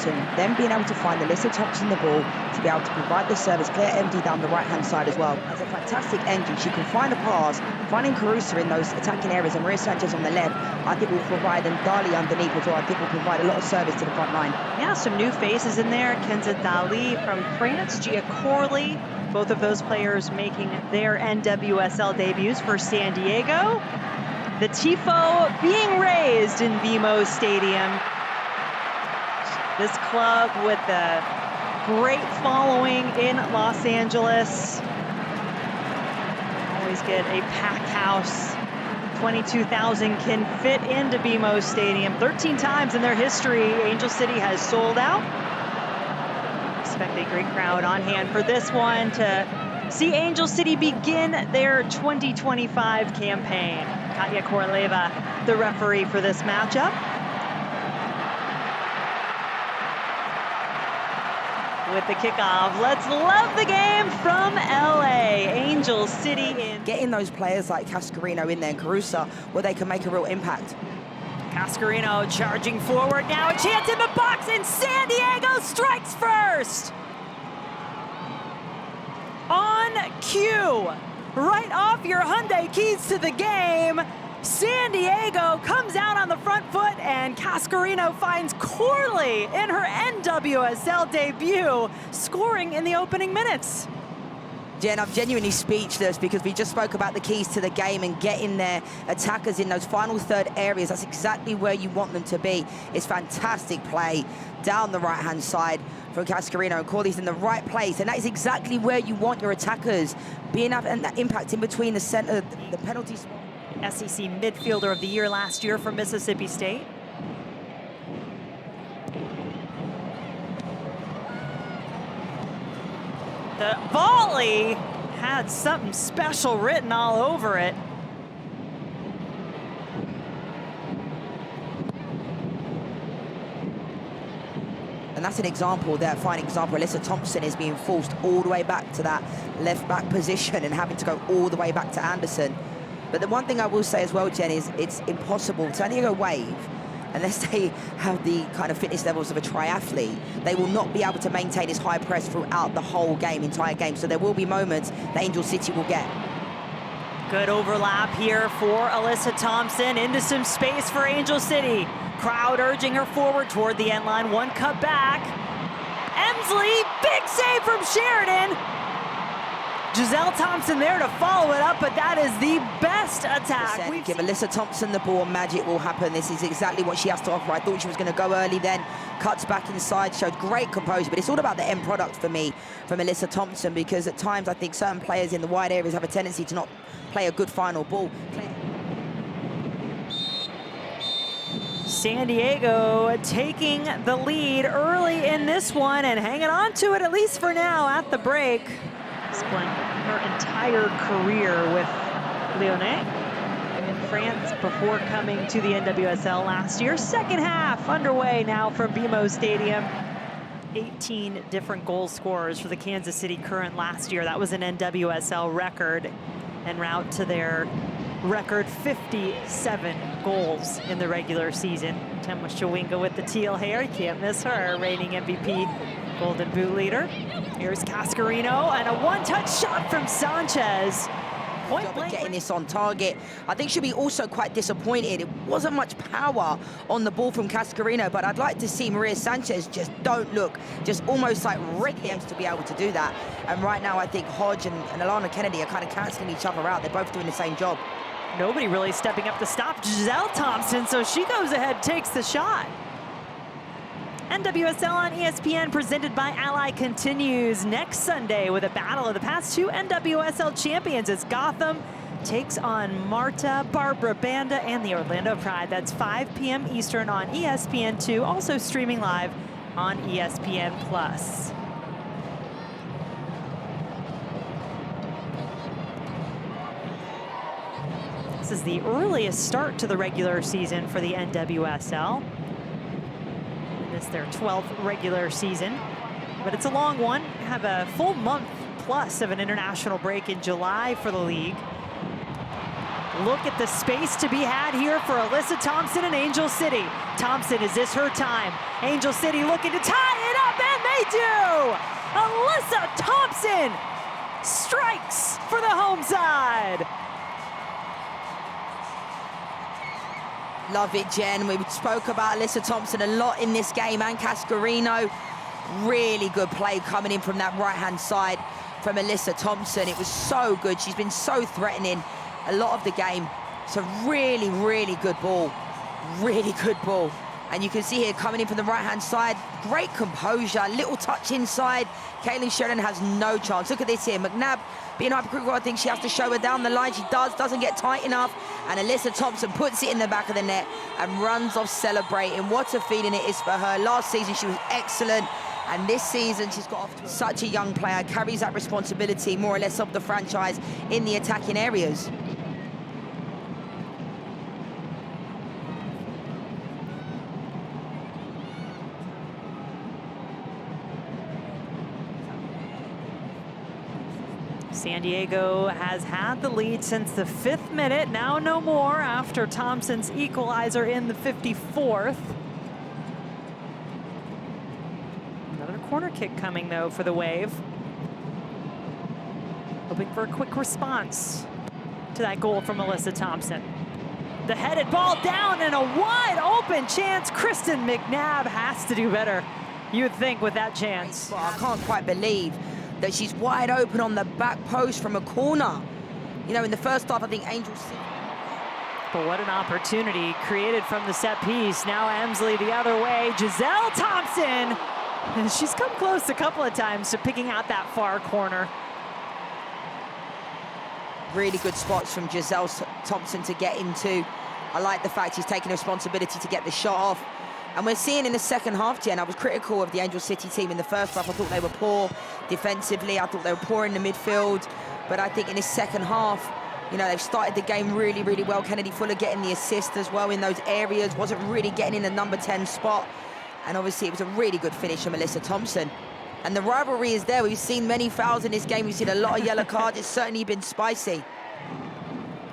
Thompson, then being able to find Alyssa Thompson the ball to be able to provide the service, clear empty down the right-hand side as well. As a fantastic engine, she can find a pass, finding Carusa in those attacking areas and Maria Sanchez on the left, I think will provide, and Dali underneath as well, I think will provide a lot of service to the front line. Yeah, some new faces in there. Kenza Dali from France, Gia Corley, both of those players making their NWSL debuts for San Diego. The tifo being raised in BMO Stadium. This club with a great following in Los Angeles. Always get a packed house. 22,000 can fit into BMO Stadium. 13 times in their history, Angel City has sold out. Expect a great crowd on hand for this one to see Angel City begin their 2025 campaign. Gia Corley, the referee for this matchup. With the kickoff, let's love the game from LA. Angel City in. Getting those players like Cascarino in there and Carusa where they can make a real impact. Cascarino charging forward now, a chance in the box, and San Diego strikes first. On cue, right off your Hyundai keys to the game, San Diego comes out on the front foot, and Cascarino finds Corley in her NWSL debut, scoring in the opening minutes. Jen, I'm genuinely speechless because we just spoke about the keys to the game and getting their attackers in those final third areas. That's exactly where you want them to be. It's fantastic play down the right-hand side from Cascarino, and Corley's in the right place, and that is exactly where you want your attackers being, and that impact in between the center, the penalty spot. SEC Midfielder of the Year last year from Mississippi State. The volley had something special written all over it. And that's an example, that fine example. Alyssa Thompson is being forced all the way back to that left back position and having to go all the way back to Anderson. But the one thing I will say as well, Jen, is it's impossible. San Diego Wave, unless they have the kind of fitness levels of a triathlete, they will not be able to maintain this high press throughout the whole game, entire game. So there will be moments that Angel City will get. Good overlap here for Alyssa Thompson into some space for Angel City. Crowd urging her forward toward the end line. One cut back. Emsley, big save from Sheridan. Giselle Thompson there to follow it up, but that is the best attack. Give Alyssa Thompson the ball, magic will happen. This is exactly what she has to offer. I thought she was going to go early then, cuts back inside, showed great composure, but it's all about the end product for me from Alyssa Thompson, because at times I think certain players in the wide areas have a tendency to not play a good final ball. San Diego taking the lead early in this one and hanging on to it, at least for now, at the break. Spent her entire career with Lyonnais in France before coming to the NWSL last year. Second half underway now from BMO Stadium. 18 different goal scorers for the Kansas City Current last year. That was an NWSL record, en route to their record 57 goals in the regular season. Temwa Chawinga with the teal hair, you can't miss her, reigning MVP, Golden Boot leader. Here's Cascarino, and a one-touch shot from Sanchez. Point blank. Getting this on target. I think she'll be also quite disappointed. It wasn't much power on the ball from Cascarino, but I'd like to see Maria Sanchez just don't look, just almost like ready to be able to do that. And right now I think Hodge and Alana Kennedy are kind of cancelling each other out. They're both doing the same job. Nobody really stepping up to stop Giselle Thompson, so she goes ahead, takes the shot. NWSL on ESPN presented by Ally continues next Sunday with a battle of the past two NWSL champions as Gotham takes on Marta, Barbara Banda, and the Orlando Pride. That's 5 p.m. Eastern on ESPN2, also streaming live on ESPN+. This is the earliest start to the regular season for the NWSL. It's their 12th regular season, but it's a long one. Have a full month plus of an international break in July for the league. Look at the space to be had here for Alyssa Thompson and Angel City. Thompson, is this her time? Angel City looking to tie it up, and they do! Alyssa Thompson strikes for the home side. Love it, Jen. We spoke about Alyssa Thompson a lot in this game, and Cascarino. Really good play coming in from that right-hand side from Alyssa Thompson. It was so good. She's been so threatening a lot of the game. It's a really, really good ball. Really good ball. And you can see here coming in from the right-hand side, great composure, little touch inside. Caitlin Sheridan has no chance. Look at this here. McNabb being hypercritical. I think she has to show her down the line. She doesn't get tight enough. And Alyssa Thompson puts it in the back of the net and runs off celebrating. What a feeling it is for her. Last season, she was excellent. And this season, she's got off to such a young player, carries that responsibility, more or less, of the franchise in the attacking areas. San Diego has had the lead since the 5th minute, now no more after Thompson's equalizer in the 54th. Another corner kick coming, though, for the Wave. Hoping for a quick response to that goal from Alyssa Thompson. The headed ball down and a wide open chance. Kristen McNabb has to do better, you would think, with that chance. Well, I can't quite believe that she's wide open on the back post from a corner. You know, in the first half, I think Angel City. But what an opportunity created from the set piece. Now Emsley the other way. Giselle Thompson. And she's come close a couple of times to picking out that far corner. Really good spots from Giselle Thompson to get into. I like the fact she's taking responsibility to get the shot off. And we're seeing in the second half, Jen, I was critical of the Angel City team in the first half. I thought they were poor defensively. I thought they were poor in the midfield. But I think in this second half, you know, they've started the game really, really well. Kennedy Fuller getting the assist as well in those areas. Wasn't really getting in the number 10 spot. And obviously, it was a really good finish from Alyssa Thompson. And the rivalry is there. We've seen many fouls in this game. We've seen a lot of yellow cards. It's certainly been spicy.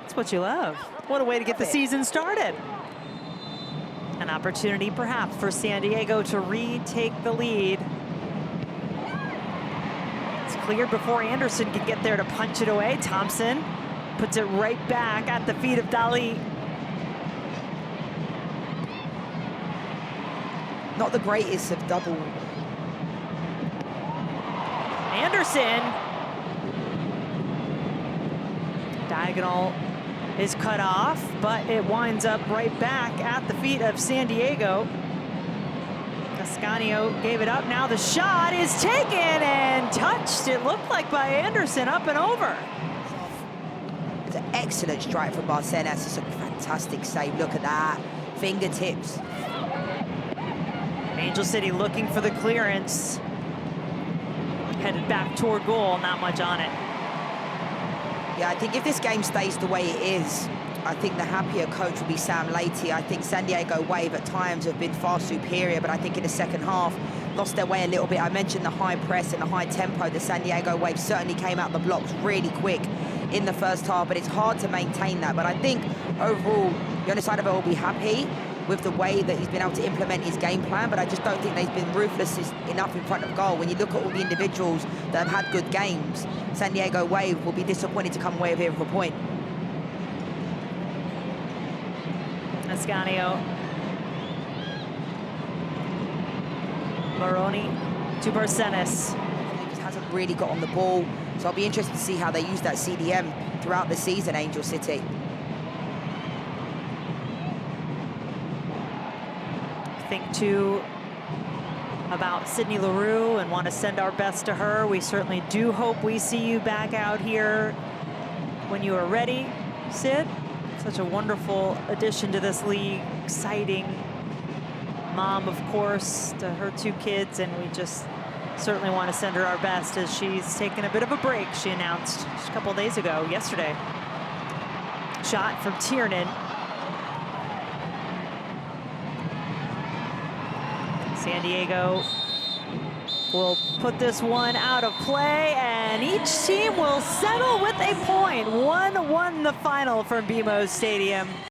That's what you love. What a way to get the season started. An opportunity, perhaps, for San Diego to retake the lead. It's cleared before Anderson can get there to punch it away. Thompson puts it right back at the feet of Dali. Not the greatest of double. Anderson. Diagonal is cut off, but it winds up right back at the feet of San Diego. Cascanio gave it up. Now the shot is taken and touched, it looked like, by Anderson, up and over. It's an excellent strike from Barcenas. It's a fantastic save. Look at that. Fingertips. Angel City looking for the clearance. Headed back toward goal, not much on it. Yeah, I think if this game stays the way it is, I think the happier coach will be Sam Leahy. I think San Diego Wave at times have been far superior, but I think in the second half, lost their way a little bit. I mentioned the high press and the high tempo. The San Diego Wave certainly came out the blocks really quick in the first half, but it's hard to maintain that. But I think overall, Jonas Eidevall will be happy with the way that he's been able to implement his game plan, but I just don't think they've been ruthless enough in front of goal. When you look at all the individuals that have had good games, San Diego Wave will be disappointed to come away here with a point. Ascanio. Moroni to Barcenas. He just hasn't really got on the ball, so I'll be interested to see how they use that CDM throughout the season, Angel City. Think too about Sydney Leroux and want to send our best to her. We certainly do hope we see you back out here when you are ready, Sid. Such a wonderful addition to this league. Exciting mom, of course, to her 2 kids, and we just certainly want to send her our best as she's taken a bit of a break, she announced just a couple days ago, yesterday. Shot from Tiernan. San Diego will put this one out of play, and each team will settle with a point. 1-1 the final from BMO Stadium.